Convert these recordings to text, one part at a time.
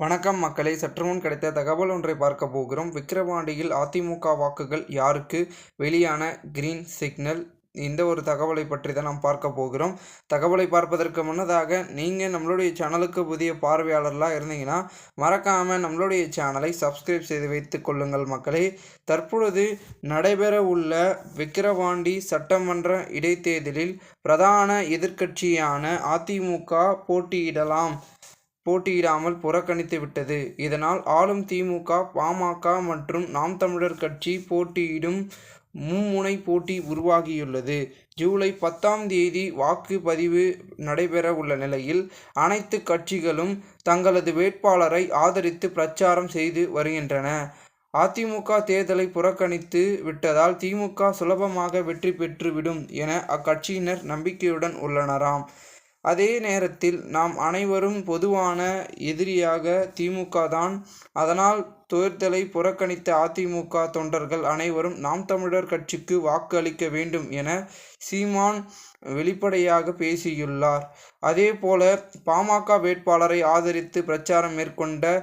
வணக்கம் மக்களே, சற்று முன் கிடைத்த தகவல் ஒன்றை பார்க்க போகிறோம். விக்கிரவாண்டியில் அதிமுக வாக்குகள் யாருக்கு? வெளியான கிரீன் சிக்னல். இந்த ஒரு தகவலை பற்றி தான் நாம் பார்க்க போகிறோம். தகவலை பார்ப்பதற்கு முன்னதாக நீங்கள் நம்மளுடைய சேனலுக்கு புதிய பார்வையாளர்களாக இருந்தீங்கன்னா மறக்காமல் நம்மளுடைய சேனலை சப்ஸ்கிரைப் செய்து வைத்துக் கொள்ளுங்கள் மக்களே. தற்பொழுது நடைபெற உள்ள விக்கிரவாண்டி சட்டமன்ற இடைத்தேர்தலில் பிரதான எதிர்க்கட்சியான அதிமுக போட்டியிடாமல் புறக்கணித்து விட்டது. இதனால் ஆளும் திமுக, பாமக மற்றும் நாம் தமிழர் கட்சி போட்டியிடும் மும்முனை போட்டி உருவாகியுள்ளது. ஜூலை 10ஆம் தேதி வாக்குப்பதிவு நடைபெற உள்ள நிலையில் அனைத்து கட்சிகளும் தங்களது வேட்பாளரை ஆதரித்து பிரச்சாரம் செய்து வருகின்றன. அதிமுக தேர்தலை புறக்கணித்து விட்டதால் திமுக சுலபமாக வெற்றி பெற்றுவிடும் என அக்கட்சியினர் நம்பிக்கையுடன் உள்ளனராம். அதே நேரத்தில் நாம் அனைவரும் பொதுவான எதிரியாக திமுக தான். அதனால் தேர்தலை புறக்கணித்த அதிமுக தொண்டர்கள் அனைவரும் நாம் தமிழர் கட்சிக்கு வாக்கு அளிக்க வேண்டும் என சீமான் வெளிப்படையாக பேசியுள்ளார். அதேபோல பாமக வேட்பாளரை ஆதரித்து பிரச்சாரம் மேற்கொண்ட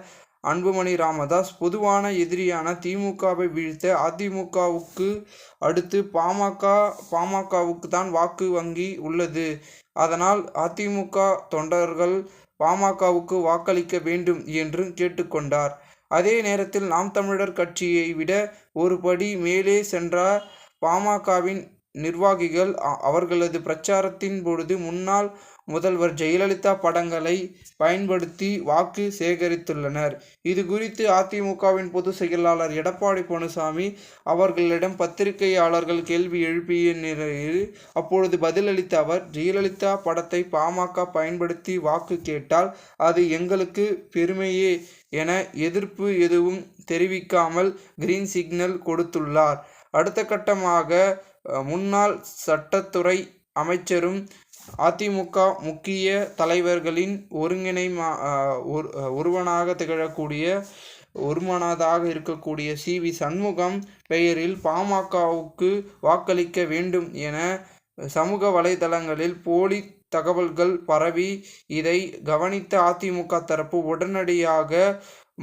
அன்புமணி ராமதாஸ் பொதுவான எதிரியான திமுகவை வீழ்த்த அதிமுகவுக்கு அடுத்து பாமகவுக்கு தான் வாக்கு வங்கி உள்ளது. அதனால் அதிமுக தொண்டர்கள் பாமகவுக்கு வாக்களிக்க வேண்டும் என்று கேட்டுக்கொண்டார். அதே நேரத்தில் நாம் தமிழர் கட்சியை விட ஒரு படி மேலே சென்ற பாமகவின் நிர்வாகிகள் அவர்களது பிரச்சாரத்தின் பொழுது முன்னாள் முதல்வர் ஜெயலலிதா படங்களை பயன்படுத்தி வாக்கு சேகரித்துள்ளனர். இது குறித்து அதிமுகவின் பொதுச் செயலாளர் எடப்பாடி பழனிசாமி அவர்களிடம் பத்திரிகையாளர்கள் கேள்வி எழுப்பிய நிலையில் அப்பொழுது பதிலளித்த அவர், ஜெயலலிதா படத்தை பாமக பயன்படுத்தி வாக்கு கேட்டால் அது எங்களுக்கு பெருமையே என எதிர்ப்பு எதுவும் தெரிவிக்காமல் கிரீன் சிக்னல் கொடுத்துள்ளார். அடுத்த கட்டமாக முன்னாள் சட்டத்துறை அமைச்சரும் அதிமுக முக்கிய தலைவர்களின் ஒருமனதாக இருக்கக்கூடிய சி.வி. சண்முகம் பெயரில் பாமகவுக்கு வாக்களிக்க வேண்டும் என சமூக வலைதளங்களில் போலி தகவல்கள் பரவி, இதை கவனித்த அதிமுக தரப்பு உடனடியாக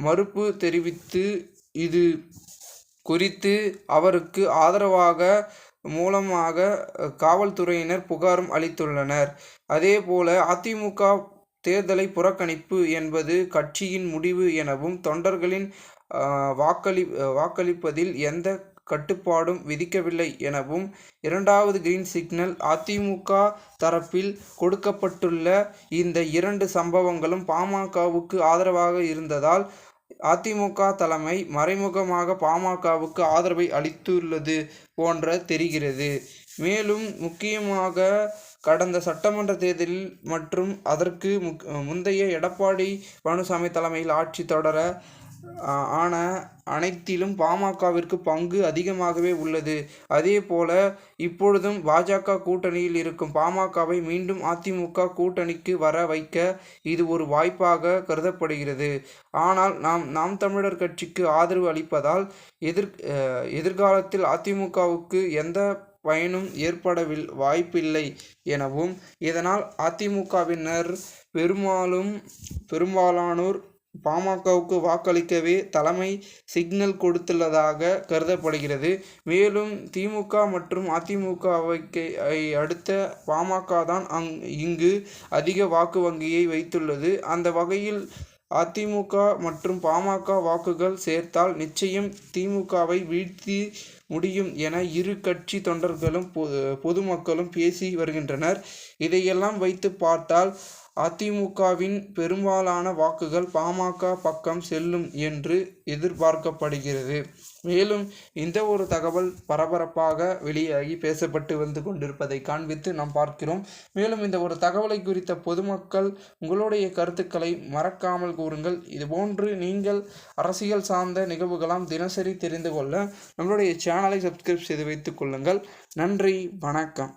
மறுப்பு தெரிவித்து இது குறித்து அவருக்கு ஆதரவாக மூலமாக காவல்துறையினர் புகாரும் அளித்துள்ளனர். அதேபோல அதிமுக தேர்தலை புறக்கணிப்பு என்பது கட்சியின் முடிவு எனவும் தொண்டர்களின் வாக்களிப்பதில் எந்த கட்டுப்பாடும் விதிக்கவில்லை எனவும் இரண்டாவது கிரீன் சிக்னல் அதிமுக தரப்பில் கொடுக்கப்பட்டுள்ள இந்த இரண்டு சம்பவங்களும் பாமகவுக்கு ஆதரவாக இருந்ததால் அதிமுக தலைமை மறைமுகமாக பாமகவுக்கு ஆதரவை அளித்துள்ளது போன்ற தெரிகிறது. மேலும் முக்கியமாக கடந்த சட்டமன்ற தேர்தலில் மற்றும் அதற்கு முந்தைய எடப்பாடி பழனிசாமி தலைமையில் ஆட்சி தொடர ஆன அனைத்திலும் பாமகவிற்கு பங்கு அதிகமாகவே உள்ளது. அதே போல இப்பொழுதும் பாஜக கூட்டணியில் இருக்கும் பாமகவை மீண்டும் அதிமுக கூட்டணிக்கு வர வைக்க இது ஒரு வாய்ப்பாக கருதப்படுகிறது. ஆனால் நாம் தமிழர் கட்சிக்கு ஆதரவு அளிப்பதால் எதிர்காலத்தில் அதிமுகவுக்கு எந்த பயனும் வாய்ப்பில்லை எனவும் இதனால் அதிமுகவினர் பெரும்பாலானோர் பாமகவுக்கு வாக்களிக்கவே தலைமை சிக்னல் கொடுத்துள்ளதாக கருதப்படுகிறது. மேலும் திமுக மற்றும் அதிமுகவை அடுத்த பாமக தான் இங்கு அதிக வாக்கு வங்கியை வைத்துள்ளது. அந்த வகையில் அதிமுக மற்றும் பாமக வாக்குகள் சேர்த்தால் நிச்சயம் திமுகவை வீழ்த்தி முடியும் என இரு கட்சி தொண்டர்களும் பொதுமக்களும் பேசி வருகின்றனர். இதையெல்லாம் வைத்து பார்த்தால் அதிமுகவின் பெரும்பாலான வாக்குகள் பாமக பக்கம் செல்லும் என்று எதிர்பார்க்கப்படுகிறது. மேலும் இந்த ஒரு தகவல் பரபரப்பாக வெளியாகி பேசப்பட்டு வந்து கொண்டிருப்பதை காண்பித்து நாம் பார்க்கிறோம். மேலும் இந்த ஒரு தகவலை குறித்த பொதுமக்கள் உங்களுடைய கருத்துக்களை மறக்காமல் கூறுங்கள். இதுபோன்று நீங்கள் அரசியல் சார்ந்த நிகழ்வுகளாம் தினசரி தெரிந்து கொள்ள நம்மளுடைய சேனலை சப்ஸ்கிரைப் செய்து வைத்துக் கொள்ளுங்கள். நன்றி, வணக்கம்.